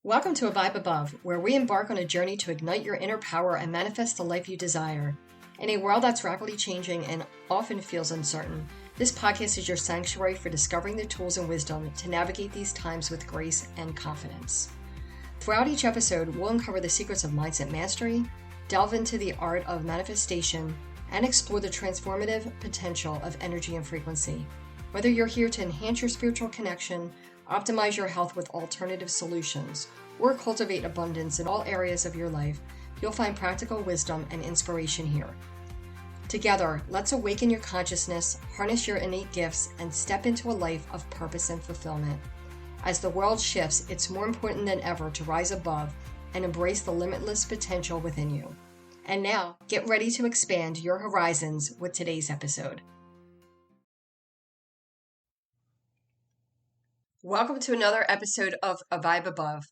Welcome to A Vibe Above, where we embark on a journey to ignite your inner power and manifest the life you desire. In a world that's rapidly changing and often feels uncertain, this podcast is your sanctuary for discovering the tools and wisdom to navigate these times with grace and confidence. Throughout each episode, we'll uncover the secrets of mindset mastery, delve into the art of manifestation, and explore the transformative potential of energy and frequency. Whether you're here to enhance your spiritual connection, optimize your health with alternative solutions, or cultivate abundance in all areas of your life, you'll find practical wisdom and inspiration here. Together, let's awaken your consciousness, harness your innate gifts, and step into a life of purpose and fulfillment. As the world shifts, it's more important than ever to rise above and embrace the limitless potential within you. And now, get ready to expand your horizons with today's episode. Welcome to another episode of A Vibe Above.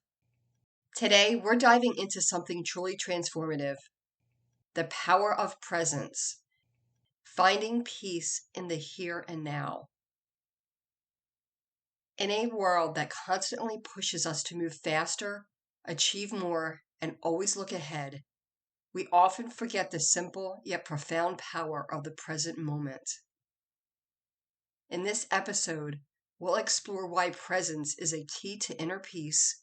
Today, we're diving into something truly transformative: the power of presence, finding peace in the here and now. In a world that constantly pushes us to move faster, achieve more, and always look ahead, we often forget the simple yet profound power of the present moment. In this episode, we'll explore why presence is a key to inner peace,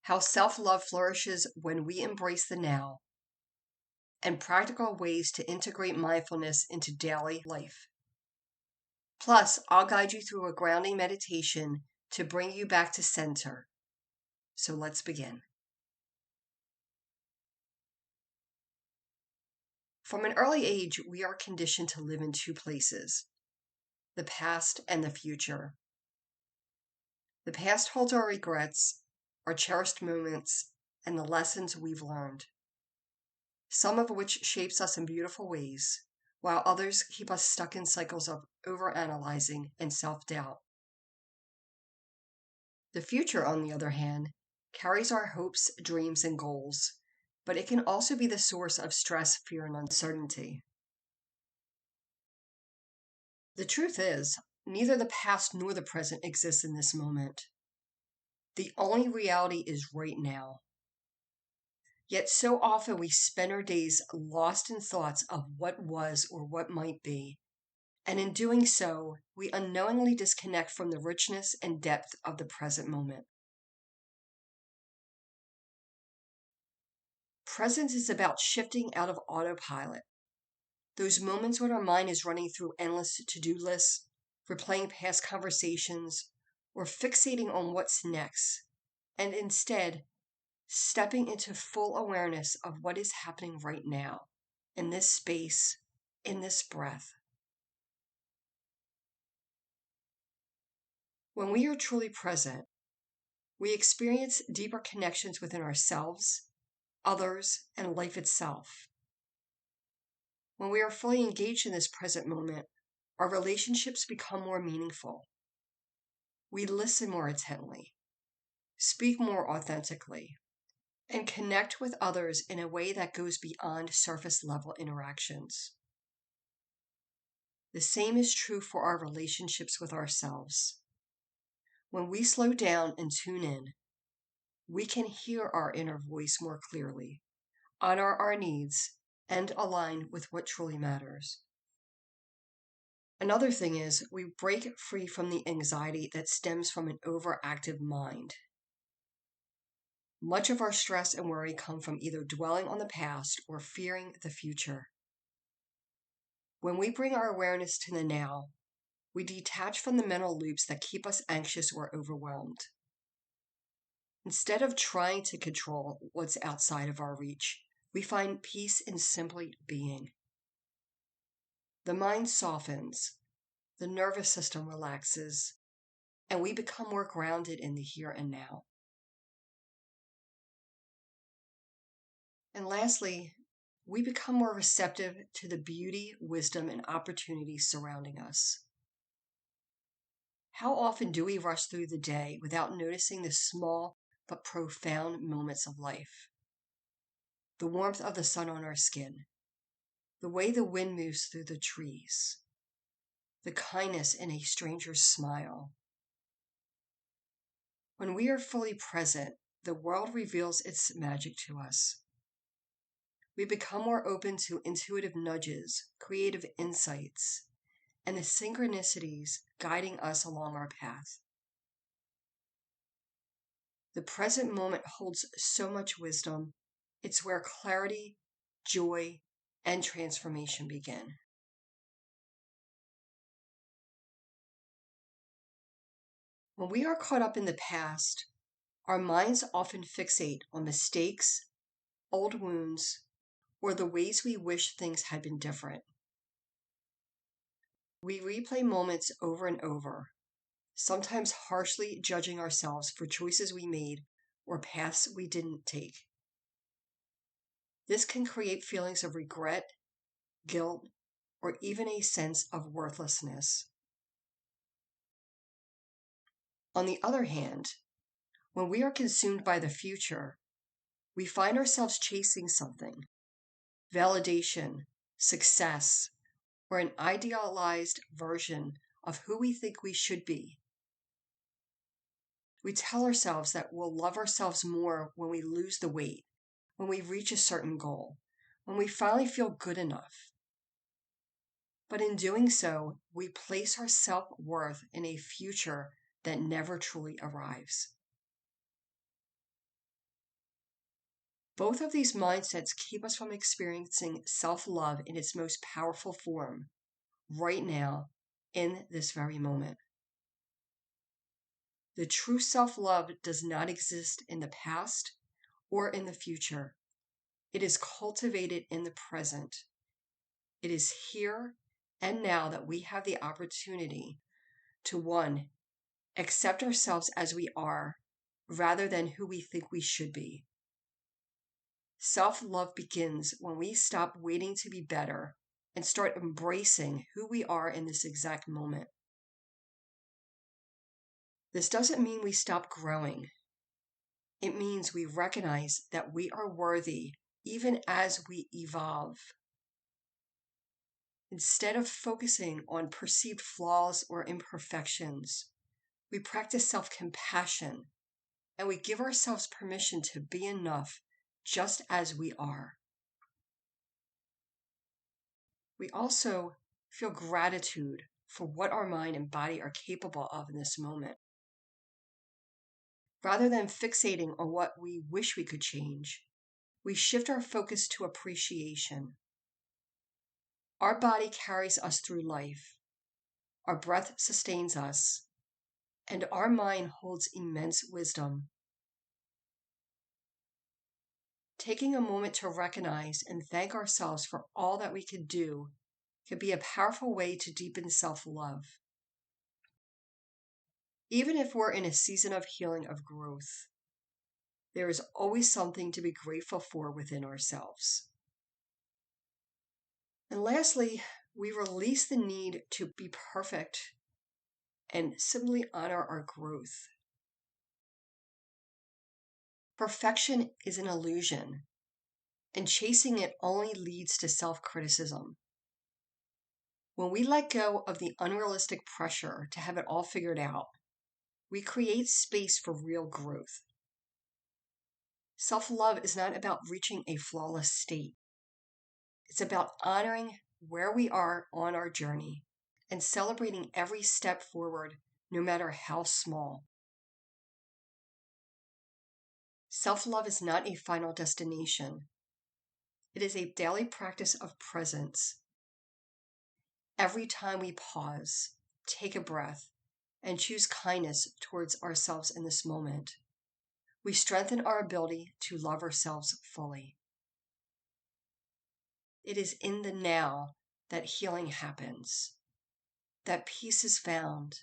how self-love flourishes when we embrace the now, and practical ways to integrate mindfulness into daily life. Plus, I'll guide you through a grounding meditation to bring you back to center. So let's begin. From an early age, we are conditioned to live in two places: the past and the future. The past holds our regrets, our cherished moments, and the lessons we've learned, some of which shapes us in beautiful ways, while others keep us stuck in cycles of overanalyzing and self-doubt. The future, on the other hand, carries our hopes, dreams, and goals, but it can also be the source of stress, fear, and uncertainty. The truth is, neither the past nor the present exists in this moment. The only reality is right now. Yet so often we spend our days lost in thoughts of what was or what might be, and in doing so, we unknowingly disconnect from the richness and depth of the present moment. Presence is about shifting out of autopilot. Those moments when our mind is running through endless to-do lists, replaying past conversations, or fixating on what's next, and instead stepping into full awareness of what is happening right now, in this space, in this breath. When we are truly present, we experience deeper connections within ourselves, others, and life itself. When we are fully engaged in this present moment, our relationships become more meaningful. We listen more intently, speak more authentically, and connect with others in a way that goes beyond surface level interactions. The same is true for our relationships with ourselves. When we slow down and tune in, we can hear our inner voice more clearly, honor our needs, and align with what truly matters. Another thing is, we break free from the anxiety that stems from an overactive mind. Much of our stress and worry come from either dwelling on the past or fearing the future. When we bring our awareness to the now, we detach from the mental loops that keep us anxious or overwhelmed. Instead of trying to control what's outside of our reach, we find peace in simply being. The mind softens, the nervous system relaxes, and we become more grounded in the here and now. And lastly, we become more receptive to the beauty, wisdom, and opportunities surrounding us. How often do we rush through the day without noticing the small but profound moments of life? The warmth of the sun on our skin, the way the wind moves through the trees, the kindness in a stranger's smile. When we are fully present, the world reveals its magic to us. We become more open to intuitive nudges, creative insights, and the synchronicities guiding us along our path. The present moment holds so much wisdom. It's where clarity, joy, and transformation begin. When we are caught up in the past, our minds often fixate on mistakes, old wounds, or the ways we wish things had been different. We replay moments over and over, sometimes harshly judging ourselves for choices we made or paths we didn't take. This can create feelings of regret, guilt, or even a sense of worthlessness. On the other hand, when we are consumed by the future, we find ourselves chasing something: validation, success, or an idealized version of who we think we should be. We tell ourselves that we'll love ourselves more when we lose the weight, when we reach a certain goal, when we finally feel good enough. But in doing so, we place our self-worth in a future that never truly arrives. Both of these mindsets keep us from experiencing self-love in its most powerful form, right now, in this very moment. The true self-love does not exist in the past or in the future. It is cultivated in the present. It is here and now that we have the opportunity to, one, accept ourselves as we are rather than who we think we should be. Self-love begins when we stop waiting to be better and start embracing who we are in this exact moment. This doesn't mean we stop growing. It means we recognize that we are worthy even as we evolve. Instead of focusing on perceived flaws or imperfections, we practice self-compassion and we give ourselves permission to be enough just as we are. We also feel gratitude for what our mind and body are capable of in this moment. Rather than fixating on what we wish we could change, we shift our focus to appreciation. Our body carries us through life. Our breath sustains us, and our mind holds immense wisdom. Taking a moment to recognize and thank ourselves for all that we could do can be a powerful way to deepen self-love. Even if we're in a season of healing, of growth, there is always something to be grateful for within ourselves. And lastly, we release the need to be perfect and simply honor our growth. Perfection is an illusion, and chasing it only leads to self-criticism. When we let go of the unrealistic pressure to have it all figured out, we create space for real growth. Self-love is not about reaching a flawless state. It's about honoring where we are on our journey and celebrating every step forward, no matter how small. Self-love is not a final destination. It is a daily practice of presence. Every time we pause, take a breath, and choose kindness towards ourselves in this moment, we strengthen our ability to love ourselves fully. It is in the now that healing happens, that peace is found,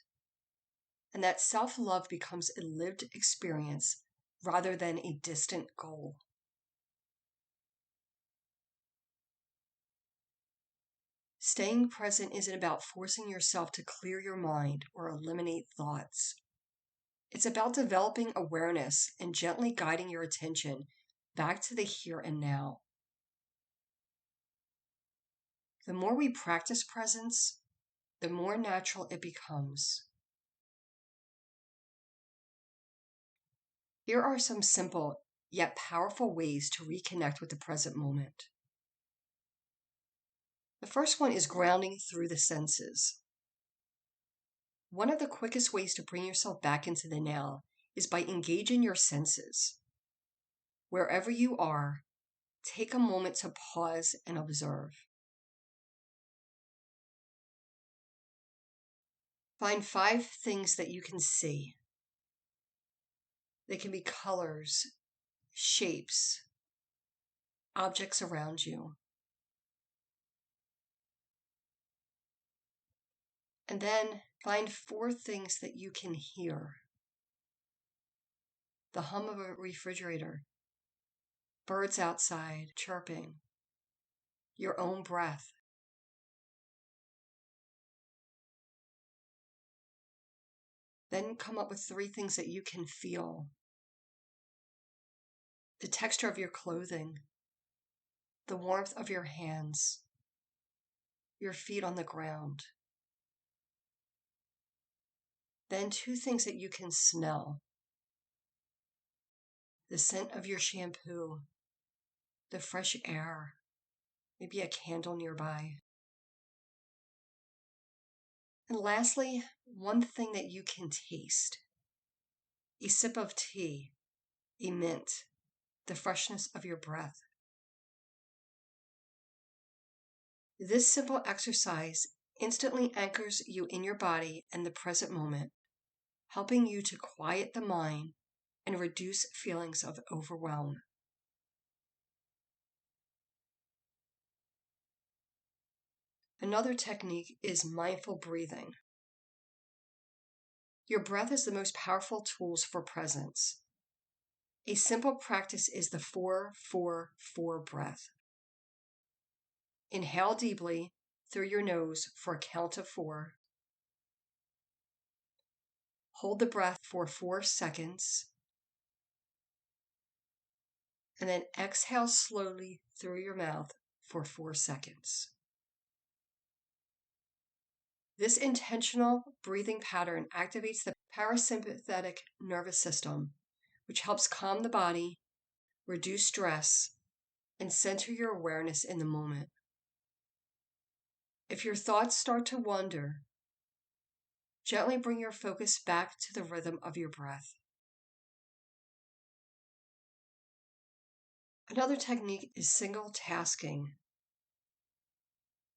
and that self-love becomes a lived experience rather than a distant goal. Staying present isn't about forcing yourself to clear your mind or eliminate thoughts. It's about developing awareness and gently guiding your attention back to the here and now. The more we practice presence, the more natural it becomes. Here are some simple yet powerful ways to reconnect with the present moment. The first one is grounding through the senses. One of the quickest ways to bring yourself back into the now is by engaging your senses. Wherever you are, take a moment to pause and observe. Find 5 things that you can see. They can be colors, shapes, objects around you. And then find 4 things that you can hear. The hum of a refrigerator, birds outside chirping, your own breath. Then come up with 3 things that you can feel. The texture of your clothing, the warmth of your hands, your feet on the ground. Then 2 things that you can smell. The scent of your shampoo, the fresh air, maybe a candle nearby. And lastly, 1 thing that you can taste. A sip of tea, a mint, the freshness of your breath. This simple exercise instantly anchors you in your body and the present moment, helping you to quiet the mind and reduce feelings of overwhelm. Another technique is mindful breathing. Your breath is the most powerful tools for presence. A simple practice is the 4-4-4 breath. Inhale deeply through your nose for a count of 4. Hold the breath for 4 seconds. And then exhale slowly through your mouth for 4 seconds. This intentional breathing pattern activates the parasympathetic nervous system, which helps calm the body, reduce stress, and center your awareness in the moment. If your thoughts start to wander, gently bring your focus back to the rhythm of your breath. Another technique is single tasking.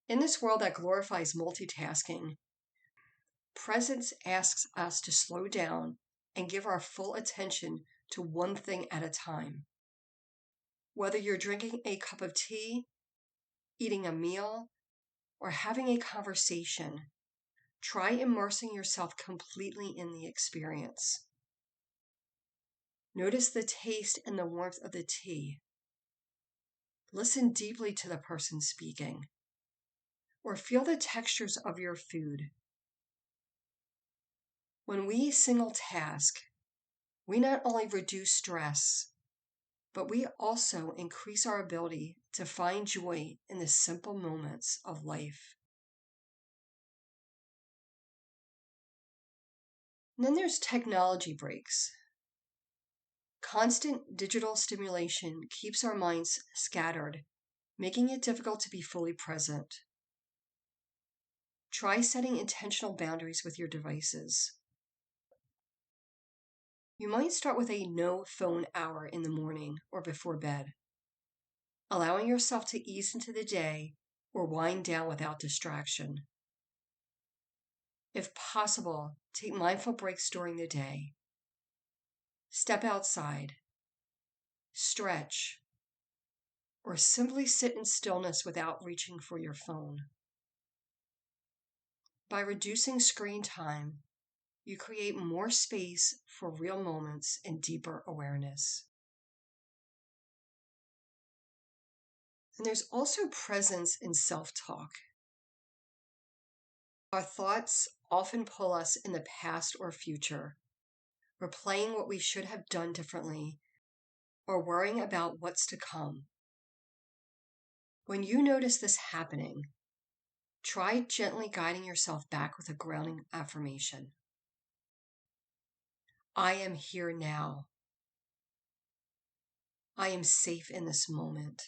In this world that glorifies multitasking, presence asks us to slow down and give our full attention to one thing at a time. Whether you're drinking a cup of tea, eating a meal, or having a conversation, try immersing yourself completely in the experience. Notice the taste and the warmth of the tea. Listen deeply to the person speaking, or feel the textures of your food. When we single task, we not only reduce stress, but we also increase our ability to find joy in the simple moments of life. And then there's technology breaks. Constant digital stimulation keeps our minds scattered, making it difficult to be fully present. Try setting intentional boundaries with your devices. You might start with a no phone hour in the morning or before bed, allowing yourself to ease into the day or wind down without distraction. If possible, take mindful breaks during the day. Step outside, stretch, or simply sit in stillness without reaching for your phone. By reducing screen time, you create more space for real moments and deeper awareness. And there's also presence in self-talk. Our thoughts often pull us in the past or future, replaying what we should have done differently or worrying about what's to come. When you notice this happening, try gently guiding yourself back with a grounding affirmation. I am here now. I am safe in this moment.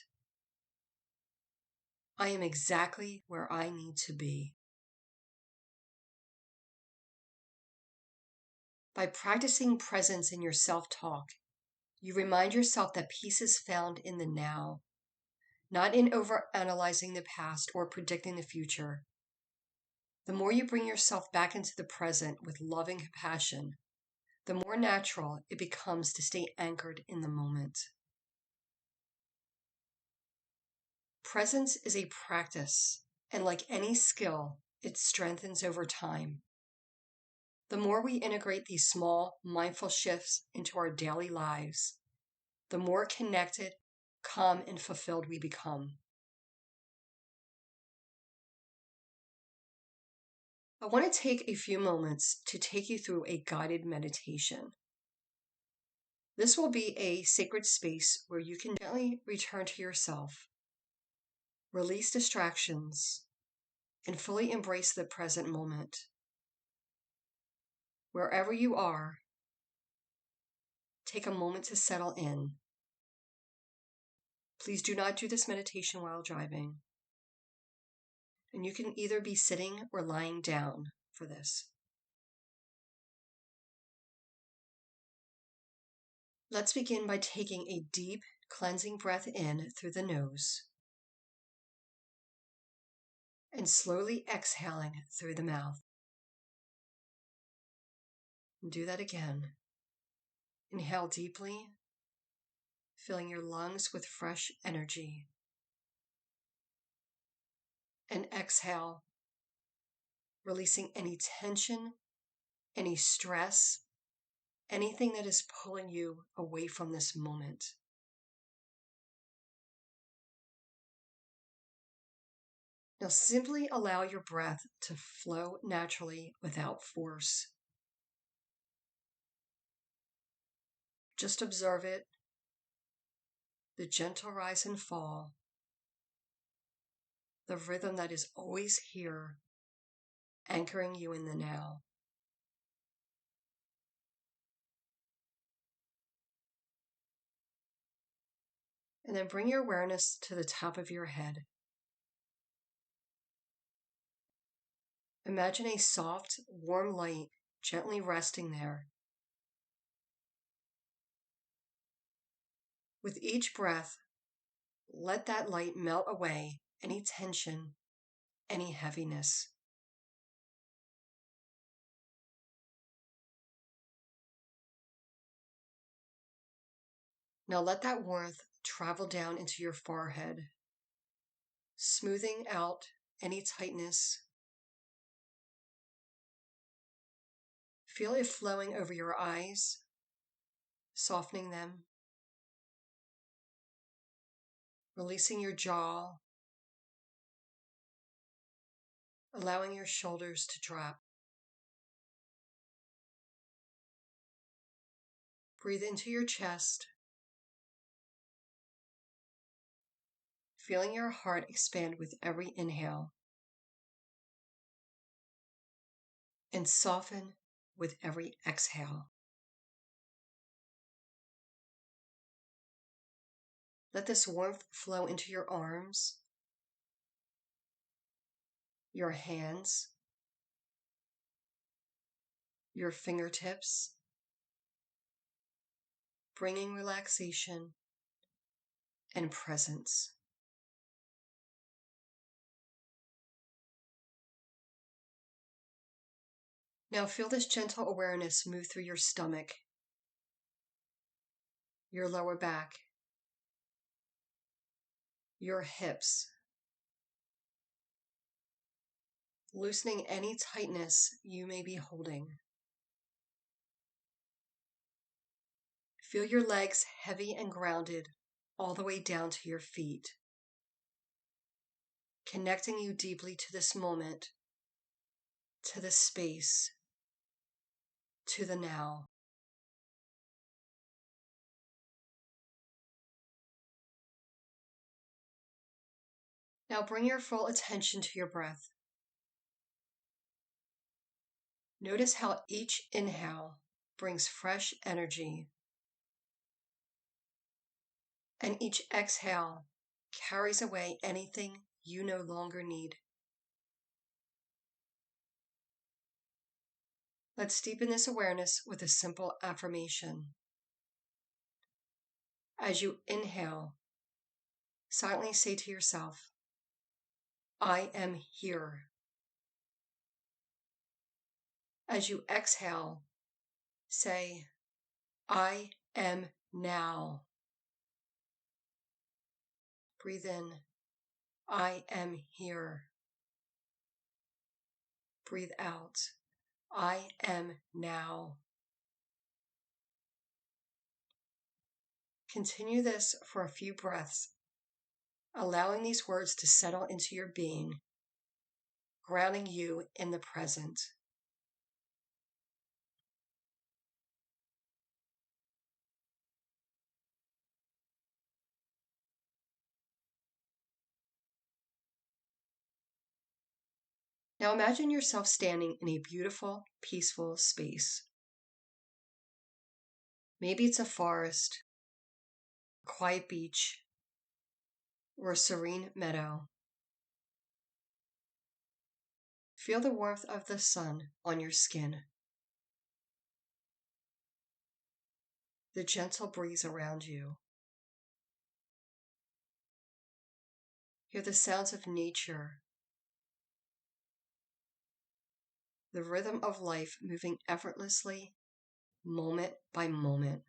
I am exactly where I need to be. By practicing presence in your self-talk, you remind yourself that peace is found in the now, not in overanalyzing the past or predicting the future. The more you bring yourself back into the present with love and compassion, the more natural it becomes to stay anchored in the moment. Presence is a practice, and like any skill, it strengthens over time. The more we integrate these small, mindful shifts into our daily lives, the more connected, calm, and fulfilled we become. I want to take a few moments to take you through a guided meditation. This will be a sacred space where you can gently return to yourself, release distractions, and fully embrace the present moment. Wherever you are, take a moment to settle in. Please do not do this meditation while driving. And you can either be sitting or lying down for this. Let's begin by taking a deep, cleansing breath in through the nose and slowly exhaling through the mouth. And do that again. Inhale deeply, filling your lungs with fresh energy. And exhale, releasing any tension, any stress, anything that is pulling you away from this moment. Now simply allow your breath to flow naturally without force. Just observe it, the gentle rise and fall, the rhythm that is always here, anchoring you in the now. And then bring your awareness to the top of your head. Imagine a soft, warm light gently resting there. With each breath, let that light melt away any tension, any heaviness. Now let that warmth travel down into your forehead, smoothing out any tightness. Feel it flowing over your eyes, softening them, releasing your jaw, allowing your shoulders to drop. Breathe into your chest, feeling your heart expand with every inhale and soften with every exhale. Let this warmth flow into your arms, your hands, your fingertips, bringing relaxation and presence. Now feel this gentle awareness move through your stomach, your lower back, your hips, loosening any tightness you may be holding. Feel your legs heavy and grounded all the way down to your feet, connecting you deeply to this moment, to this space, to the now. Now bring your full attention to your breath. Notice how each inhale brings fresh energy, And each exhale carries away anything you no longer need. Let's deepen this awareness with a simple affirmation. As you inhale, silently say to yourself, I am here. As you exhale, say, I am now. Breathe in, I am here. Breathe out, I am now. Continue this for a few breaths, allowing these words to settle into your being, grounding you in the present. Now imagine yourself standing in a beautiful, peaceful space. Maybe it's a forest, a quiet beach, or a serene meadow. Feel the warmth of the sun on your skin, the gentle breeze around you. Hear the sounds of nature, the rhythm of life moving effortlessly, moment by moment.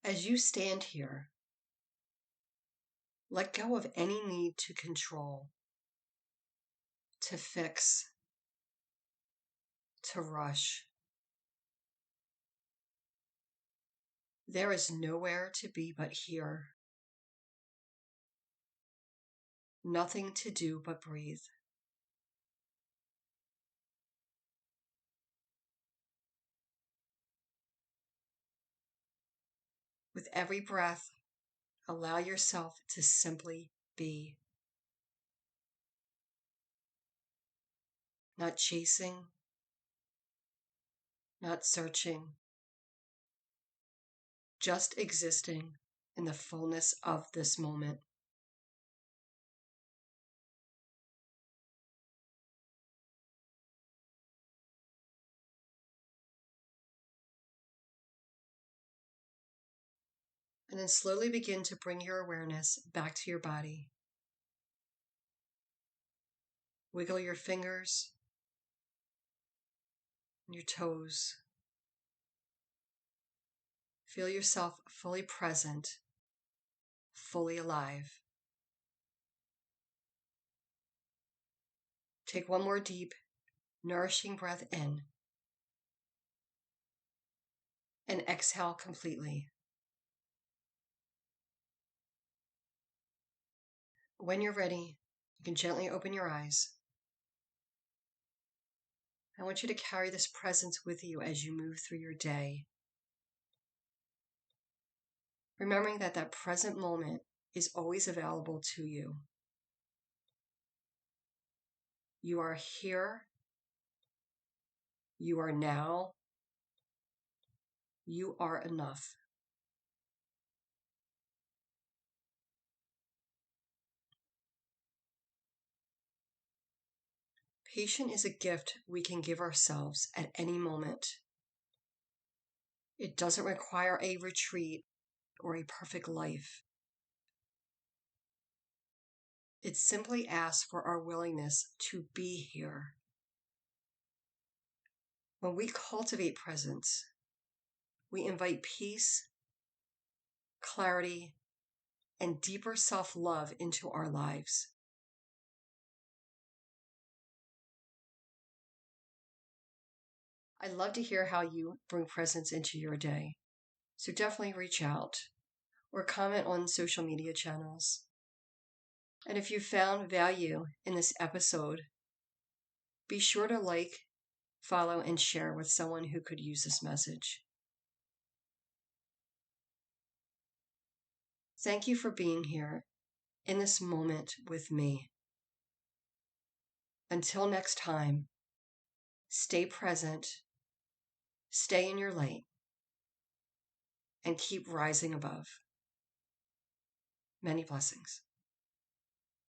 As you stand here, let go of any need to control, to fix, to rush. There is nowhere to be but here. Nothing to do but breathe. With every breath, allow yourself to simply be. Not chasing, not searching, just existing in the fullness of this moment. And then slowly begin to bring your awareness back to your body. Wiggle your fingers and your toes. Feel yourself fully present, fully alive. Take one more deep, nourishing breath in and exhale completely. When you're ready, you can gently open your eyes. I want you to carry this presence with you as you move through your day, remembering that that present moment is always available to you. You are here. You are now. You are enough. Patience is a gift we can give ourselves at any moment. It doesn't require a retreat or a perfect life. It simply asks for our willingness to be here. When we cultivate presence, we invite peace, clarity, and deeper self-love into our lives. I'd love to hear how you bring presence into your day. So definitely reach out or comment on social media channels. And if you found value in this episode, be sure to like, follow, and share with someone who could use this message. Thank you for being here in this moment with me. Until next time, stay present, stay in your light, and keep rising above. Many blessings.